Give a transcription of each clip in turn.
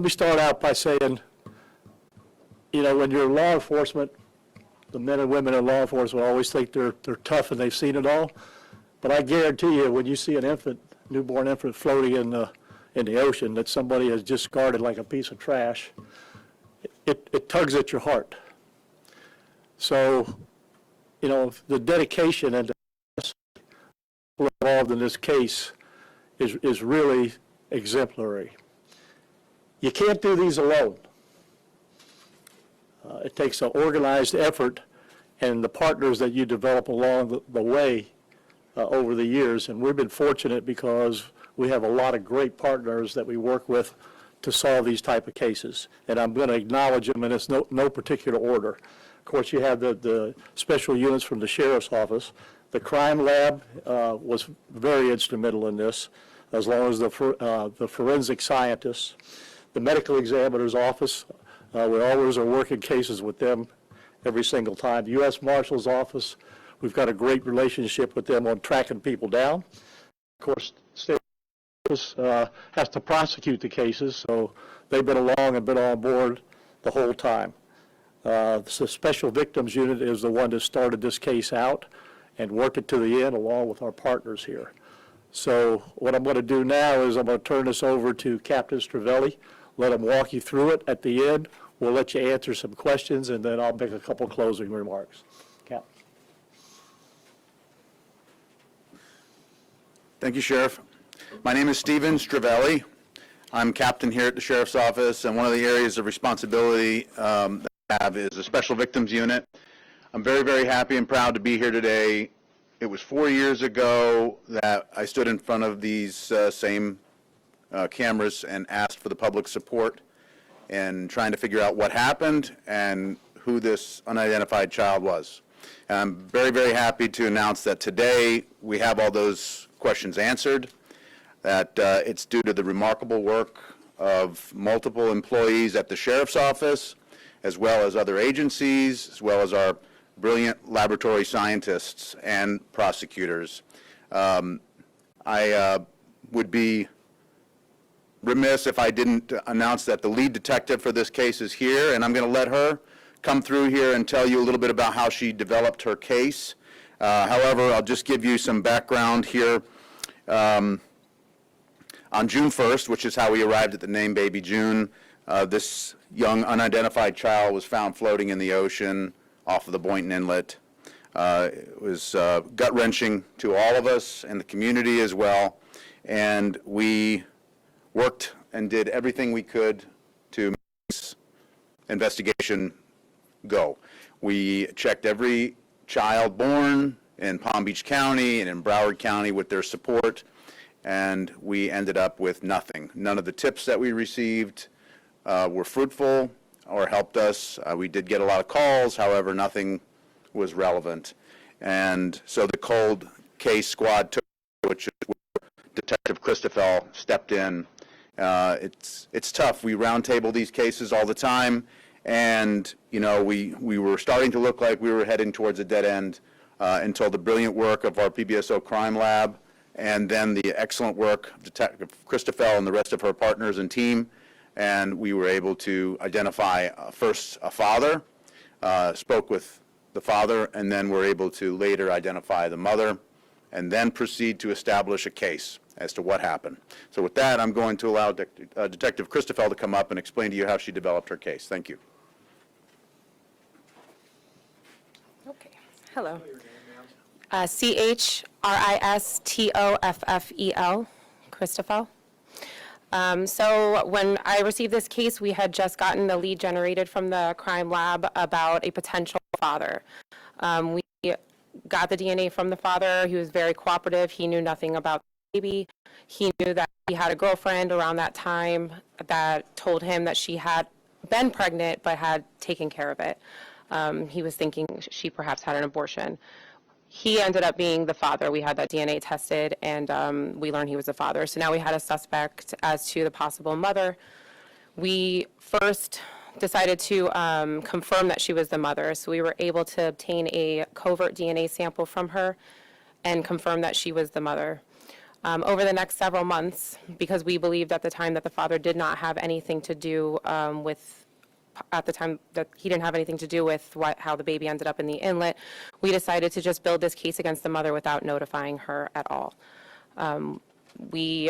Let me start out by saying, you know, when you're in law enforcement, the men and women in law enforcement always think they're tough and they've seen it all. But I guarantee you, when you see an infant, newborn infant floating in the ocean that somebody has discarded like a piece of trash, it tugs at your heart. So, you know, the dedication and the involved in this case is really exemplary. You can't do these alone. It takes an organized effort and the partners that you develop along the way over the years. And we've been fortunate because we have a lot of great partners that we work with to solve these type of cases. And I'm going to acknowledge them, and it's no particular order. Of course, you have the special units from the Sheriff's Office. The Crime Lab was very instrumental in this, as long as the forensic scientists. The Medical Examiner's Office, we always are working cases with them every single time. The U.S. Marshal's Office, we've got a great relationship with them on tracking people down. Of course, State Office has to prosecute the cases, so they've been along and been on board the whole time. The Special Victims Unit is the one that started this case out and worked it to the end along with our partners here. So what I'm going to do now is I'm going to turn this over to Captain Stravelli, let him walk you through it. At the end, we'll let you answer some questions, and then I'll make a couple closing remarks. Cap. Thank you, Sheriff. My name is Stephen Stravelli. I'm captain here at the Sheriff's Office, and one of the areas of responsibility that I have is the Special Victims Unit. I'm very, very happy and proud to be here today. It was 4 years ago that I stood in front of these same cameras and asked for the public support and trying to figure out what happened and who this unidentified child was. And I'm very, very happy to announce that today we have all those questions answered, that it's due to the remarkable work of multiple employees at the Sheriff's Office, as well as other agencies, as well as our brilliant laboratory scientists and prosecutors. I would be remiss if I didn't announce that the lead detective for this case is here, and I'm going to let her come through here and tell you a little bit about how she developed her case. However, I'll just give you some background here. On June 1st, which is how we arrived at the name Baby June, this young unidentified child was found floating in the ocean off of the Boynton Inlet. It was gut-wrenching to all of us and the community as well, and we worked and did everything we could to make this investigation go. We checked every child born in Palm Beach County and in Broward County with their support, and we ended up with nothing. None of the tips that we received were fruitful or helped us. We did get a lot of calls, however, nothing was relevant. And so the cold case squad took, which is where Detective Christoffel stepped in. It's tough. We roundtable these cases all the time, and you know we were starting to look like we were heading towards a dead end until the brilliant work of our PBSO Crime Lab, and then the excellent work of Detective Christoffel and the rest of her partners and team, and we were able to identify first a father, spoke with the father, and then were able to later identify the mother, and then proceed to establish a case as to what happened. So with that, I'm going to allow Detective Christoffel to come up and explain to you how she developed her case. Thank you. Okay. Hello. Christoffel, Christoffel. So when I received this case, we had just gotten the lead generated from the crime lab about a potential father. We got the DNA from the father. He was very cooperative. He knew nothing about the baby. He knew that he had a girlfriend around that time that told him that she had been pregnant but had taken care of it. He was thinking she perhaps had an abortion. He ended up being the father. We had that DNA tested, and we learned he was the father. So now we had a suspect as to the possible mother. We first decided to confirm that she was the mother. So we were able to obtain a covert DNA sample from her and confirm that she was the mother. Over the next several months, because we believed at the time that the father did not have anything to do at the time that he didn't have anything to do with how the baby ended up in the inlet, we decided to just build this case against the mother without notifying her at all. We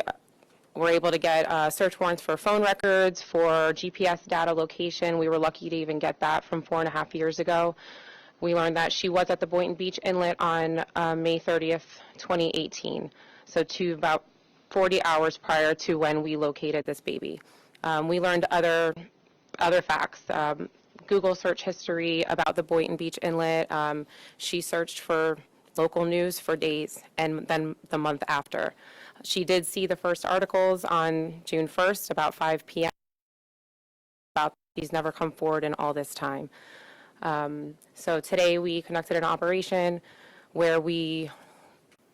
were able to get search warrants for phone records, for GPS data location. We were lucky to even get that from 4.5 years ago. We learned that she was at the Boynton Beach Inlet on May 30th, 2018, so to about 40 hours prior to when we located this baby. We learned other facts. Google search history about the Boynton Beach Inlet. She searched for local news for days, and then the month after. She did see the first articles on June 1st, about 5 p.m. about she's never come forward in all this time. So today we conducted an operation where we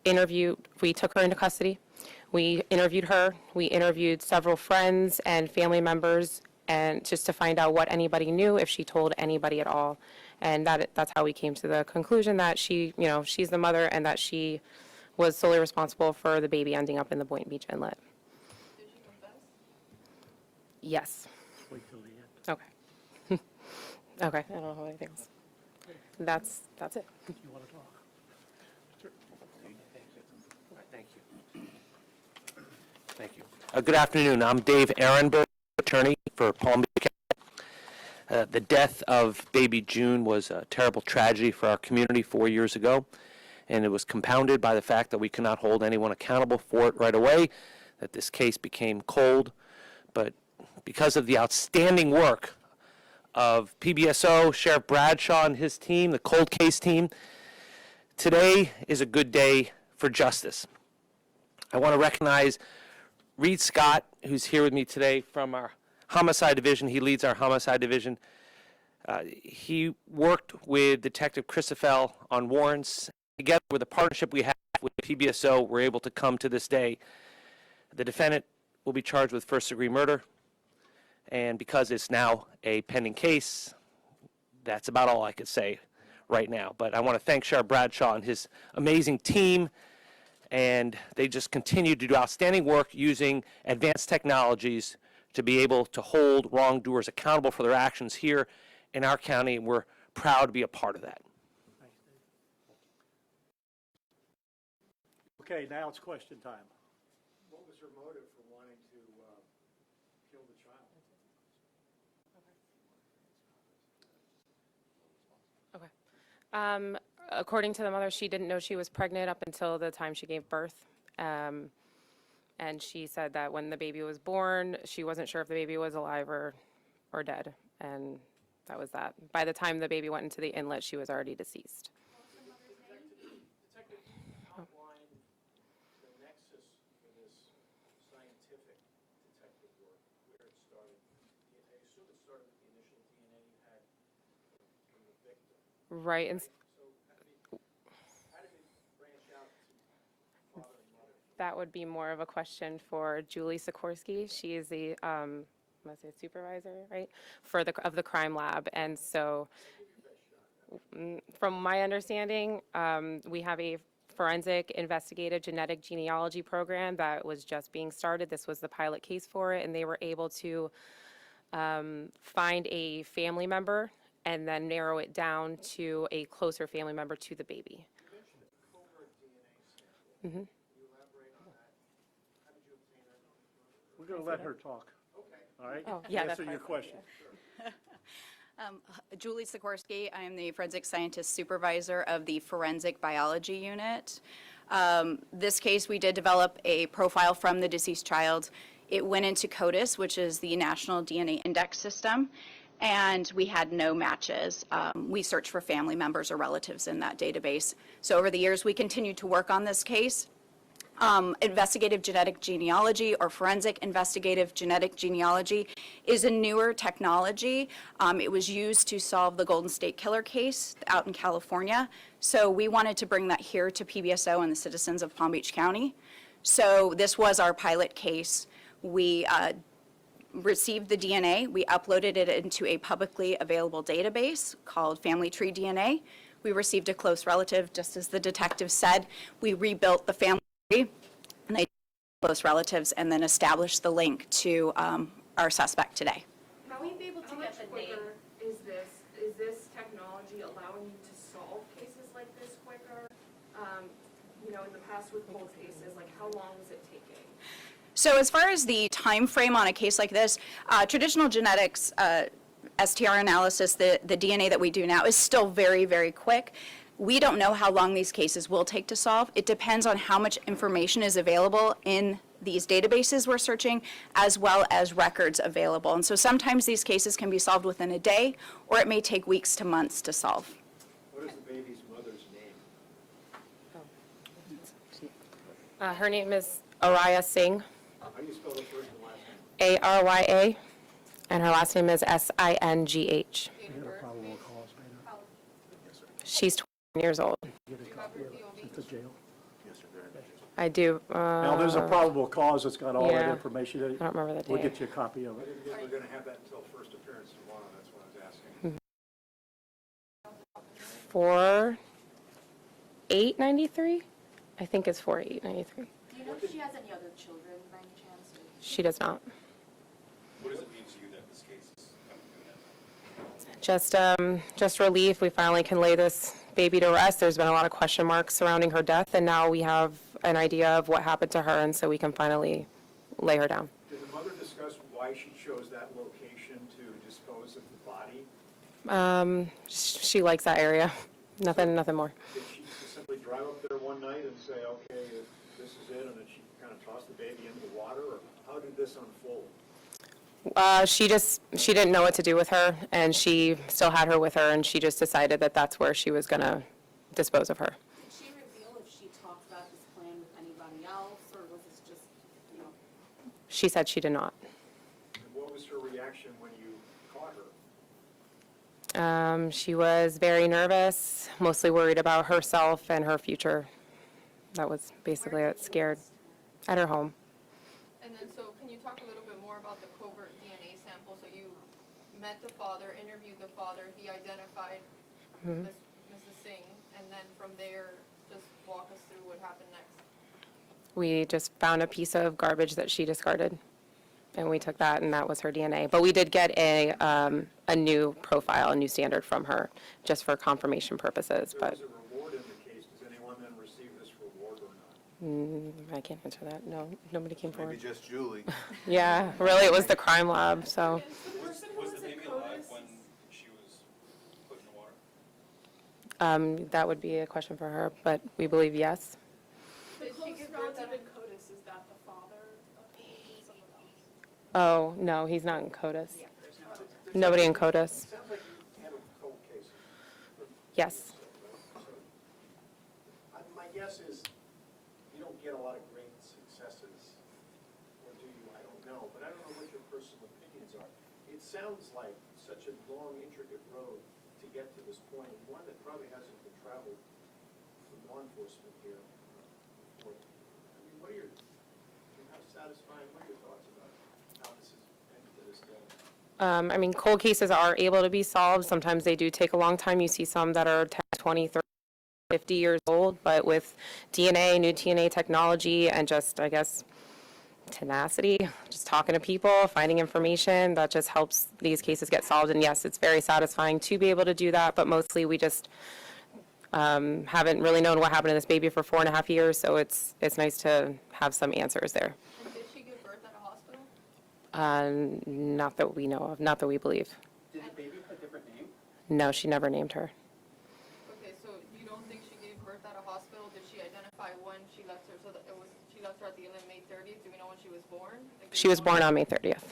took her into custody. We interviewed her. We interviewed several friends and family members, and just to find out what anybody knew, if she told anybody at all. And that's how we came to the conclusion that she's the mother, and that she was solely responsible for the baby ending up in the Boynton Beach Inlet. Did she confess? Yes. Wait till the end. Okay. Okay, I don't know anything else. That's it. You want to talk? Thank you. Thank you. Good afternoon. I'm Dave Ehrenberg, attorney for Palm Beach County. The death of baby June was a terrible tragedy for our community 4 years ago, and it was compounded by the fact that we could not hold anyone accountable for it right away, that this case became cold. But because of the outstanding work of PBSO, Sheriff Bradshaw and his team, the cold case team, today is a good day for justice. I want to recognize Reed Scott, who's here with me today from our homicide division. He leads our homicide division. He worked with Detective Christoffel on warrants. Together with the partnership we have with PBSO, we're able to come to this day. The defendant will be charged with first-degree murder, and because it's now a pending case, that's about all I could say right now. But I want to thank Sheriff Bradshaw and his amazing team, and they just continue to do outstanding work using advanced technologies to be able to hold wrongdoers accountable for their actions here in our county, and we're proud to be a part of that. Okay, now it's question time. What was her motive for wanting to kill the child? Okay. According to the mother, she didn't know she was pregnant up until the time she gave birth. And she said that when the baby was born, she wasn't sure if the baby was alive or dead. And that was that. By the time the baby went into the inlet, she was already deceased. Detective outlined the nexus for this scientific detective work, where it started. I assume it started with the initial DNA you had from the victim. Right. And So, how did it branch out to father and mother? that would be more of a question for Julie Sikorsky. She is the supervisor, right, of the crime lab. And so, from my understanding, we have a forensic investigative genetic genealogy program that was just being started. This was the pilot case for it, and they were able to find a family member and then narrow it down to a closer family member to the baby. You mentioned a covert DNA sample. Can you elaborate on that? How did you obtain that? We're going to let her talk, Okay. all right? Oh, yeah, that's Answer your fine. question. Julie Sikorsky, I am the forensic scientist supervisor of the forensic biology unit. This case, we did develop a profile from the deceased child. It went into CODIS, which is the National DNA Index System, and we had no matches. We searched for family members or relatives in that database. So over the years, we continued to work on this case. Investigative genetic genealogy or forensic investigative genetic genealogy is a newer technology. It was used to solve the Golden State Killer case out in California. So we wanted to bring that here to PBSO and the citizens of Palm Beach County. So this was our pilot case. We received the DNA. We uploaded it into a publicly available database called Family Tree DNA. We received a close relative, just as the detective said. We rebuilt the family tree, and they close relatives and then establish the link to our suspect today. How will you be able to get the name? Is this technology allowing you to solve cases like this quicker? In the past with cold cases, like how long was it taking? So as far as the time frame on a case like this, traditional genetics, STR analysis, the DNA that we do now is still very, very quick. We don't know how long these cases will take to solve. It depends on how much information is available in these databases we're searching, as well as records available. And so sometimes these cases can be solved within a day, or it may take weeks to months to solve. What is the baby's mother's name? Her name is Araya Singh, How do you spell the first and last name? Arya, and her last name is Singh. She's 20 years old. I do. Now, there's a probable cause that's got all that Yeah. information. I don't remember the We'll date. get you a copy of I it. didn't think we were going to have that until first appearance tomorrow, that's what I was asking. 4893? I think it's 4893. Do you know if she has any other children by any chance? Or- She does not. What does it mean to you that this case is coming to an end? Just relief. We finally can lay this baby to rest. There's been a lot of question marks surrounding her death, and now we have an idea of what happened to her, and so we can finally lay her down. Did the mother discuss why she chose that location to dispose of the body? She likes that area. Nothing more. Did she simply drive up there one night and say, okay, this is it, and then she kind of tossed the baby into the water, or how did this unfold? She didn't know what to do with her, and she still had her with her, and she just decided that that's where she was going to dispose of her. Did she reveal if she talked about this plan with anybody else, or was this just, She said she did not. And what was her reaction when you caught her? She was very nervous, mostly worried about herself and her future. That was basically it, scared. At her home. And then, so can you talk a little bit more about the covert DNA sample? So you met the father, interviewed the father, he identified Mrs. Singh, and then from there, just walk us through what happened next. We just found a piece of garbage that she discarded, and we took that, and that was her DNA. But we did get a new profile, a new standard from her, just for confirmation purposes, There but was a reward in the case. Does anyone then receive this reward or not? I can't answer that. No, nobody came Maybe forward. just Julie. Yeah, really, it was the crime lab, so. Was the baby alive when she was put in the water? That would be a question for her, but we believe yes. The closest relative in CODIS, is that the father of the baby, someone else? Oh, no, he's not in CODIS. Nobody in CODIS. Sounds like you handled cold cases. Yes. My guess is you don't get a lot of great successes, or do you? I don't know, but I don't know what your personal opinions are. It sounds like such a long, intricate road to get to this point, and one that probably hasn't been traveled from law enforcement here before. I mean, how satisfying, what are your thoughts about how this has ended to this day? Cold cases are able to be solved. Sometimes they do take a long time. You see some that are 10, 20, 30, 50 years old, but with DNA, new DNA technology, and just, I guess, tenacity, just talking to people, finding information, that just helps these cases get solved. And yes, it's very satisfying to be able to do that, but mostly we just haven't really known what happened to this baby for 4.5 years, so it's nice to have some answers there. And did she give birth at a hospital? Not that we know of, not that we believe. Did the baby have a different name? No, she never named her. Okay, so you don't think she gave birth at a hospital? Did she identify when she left her? So that she left her at the end of May 30th. Do we know when she was born? Like, do She we was know- born on May 30th.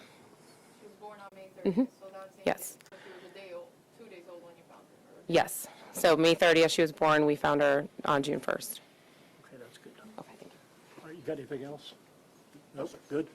She was born on May 30th. So that's Yes. So she was a day old, 2 days old when you found her. or- Yes. So May 30th she was born. We found her on June 1st. Okay, that's good. Okay, thank you. All right, you got anything else? Nope, good.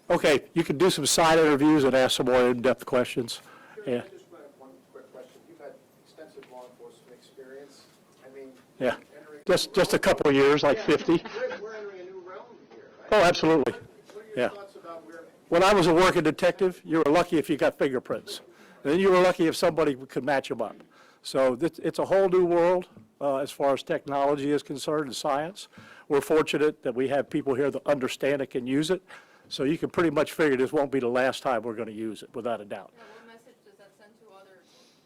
Okay, you can do some side interviews and ask some more in-depth questions. Yeah, I just have one quick question. You've had extensive law enforcement experience. I mean, yeah. entering- Just a couple of years, like 50. We're entering a new realm here, right? Oh, absolutely. What are Yeah. your thoughts about where, When I was a working detective, you were lucky if you got fingerprints. And then you were lucky if somebody could match them up. So it's a whole new world, as far as technology is concerned and science. We're fortunate that we have people here that understand it, can use it. So you can pretty much figure this won't be the last time we're going to use it, without a doubt. Yeah, what message does that send to other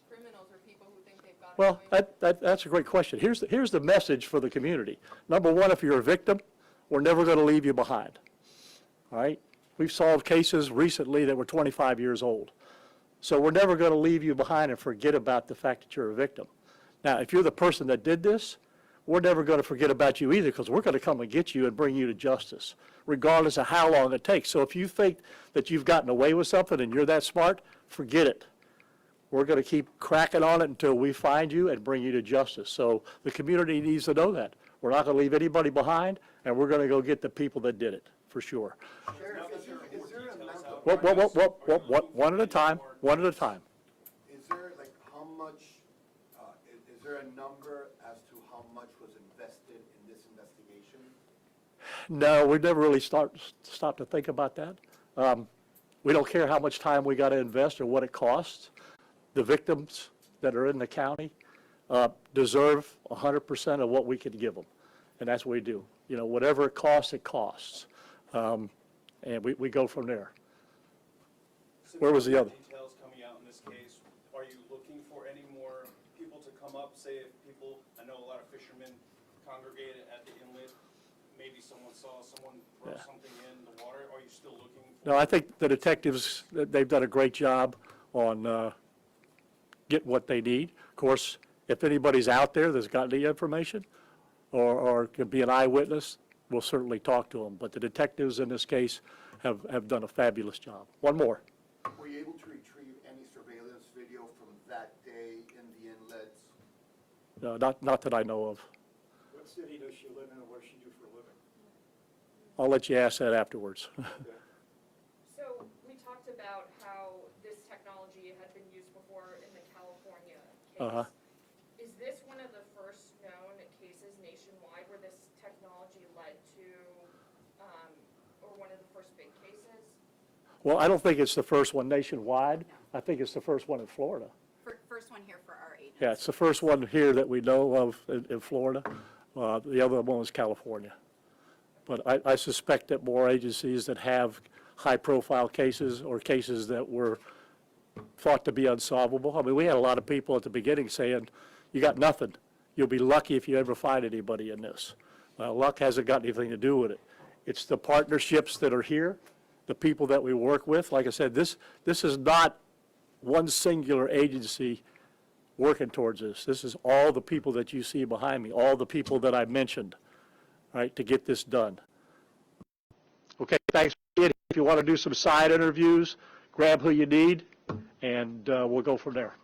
criminals or people who think they've got Well, away with that's a great question. Here's the message for the community. Number one, if you're a victim, we're never going to leave you behind. All right? We've solved cases recently that were 25 years old. So we're never going to leave you behind and forget about the fact that you're a victim. Now, if you're the person that did this, we're never going to forget about you either, because we're going to come and get you and bring you to justice, regardless of how long it takes. So if you think that you've gotten away with something and you're that smart, forget it. We're going to keep cracking on it until we find you and bring you to justice. So the community needs to know that. We're not going to leave anybody behind, and we're going to go get the people that did it, for sure. One at a time, one at a time. Is there, like, how much, is there a number as to how much was invested in this investigation? No, we never really stopped to think about that. We don't care how much time we got to invest or what it costs. The victims that are in the county deserve 100% of what we can give them, and that's what we do. You know, whatever it costs, it costs. And we go from there. Where was the other? Details coming out in this case, are you looking for any more people to come up, say if people, I know a lot of fishermen congregated at the inlet, maybe someone saw someone throw something in the water, are you still looking for? No, I think the detectives, they've done a great job on getting what they need. Of course, if anybody's out there that's got any information or can be an eyewitness, we'll certainly talk to them. But the detectives in this case have done a fabulous job. One more. Were you able to retrieve any surveillance video from that day in the inlets? No, not that I know of. What city does she live in and what does she do for a living? I'll let you ask that afterwards. So we talked about how this technology had been used before in the California Uh-huh. case. Is this one of the first known cases nationwide where this technology led to, or one of the first big cases? Well, I don't think it's the first one nationwide. I think it's the first one in Florida. First one here for our agency. Yeah, it's the first one here that we know of in Florida. The other one was California. But I suspect that more agencies that have high-profile cases or cases that were thought to be unsolvable. I mean, we had a lot of people at the beginning saying, you got nothing. You'll be lucky if you ever find anybody in this. Luck hasn't got anything to do with it. It's the partnerships that are here, the people that we work with. Like I said, this is not one singular agency working towards this. This is all the people that you see behind me, all the people that I mentioned, right, to get this done. Okay, thanks. If you want to do some side interviews, grab who you need, and we'll go from there.